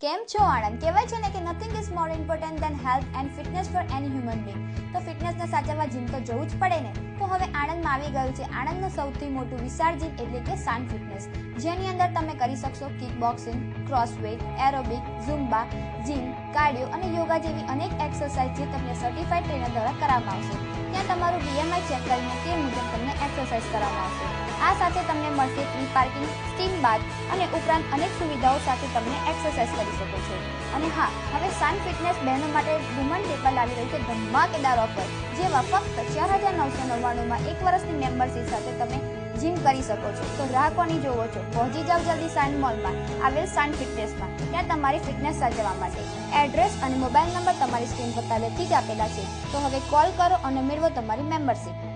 કેમ છો આણંદ? કહેવાય છે ને કે nothing is more important than health and fitness for any human being. તો ફિટનેસને સાચવવા જીમ તો જવું જ પડે ને. તો હવે આણંદમાં આવી ગયું છે આણંદનું સૌથી મોટું વિશાળ જીમ એટલે કે સાન ફિટનેસ, જેની અંદર તમે કરી શકશો kick boxing, CrossFit, aerobic, Zumba, gym, cardio અને યોગા જેવી અનેક એક્સરસાઇઝ જે તમને સર્ટિફાઈડ ટ્રેનર દ્વારા કરાવવામાં આવશે. ત્યાં તમારું BMI ચેક કરીને તે મુજબ તમને એક્સરસાઇઝ કરવામાં આવશે. આ સાથે તમને મળશે ફ્રી પાર્કિંગ, સ્ટીમ બાથ અને ઉપરાંત અનેક સુવિધાઓ સાથે તમને એક્સરસાઇઝ કરી શકો છો. અને હા, હવે સાન ફિટનેસ બહેનો માટે વુમન ડે પર લાવી રહ્યું છે ધમાકેદાર ઓફર, જેમાં ફક્ત 4,999માં 1 વર્ષની મેમ્બરશીપ સાથે તમે જીમ કરી શકો છો. તો રાહ કોની જોવો છો? પહોંચી જાવ જલ્દી સાન મોલમાં આવેલ સાન ફિટનેસમાં, ત્યાં તમારી ફિટનેસ સાચવવા માટે. એડ્રેસ અને મોબાઈલ નંબર તમારી સ્ક્રીન પર પહેલેથી જ આપેલા છે. તો હવે કોલ કરો અને મેળવો તમારી મેમ્બરશીપ.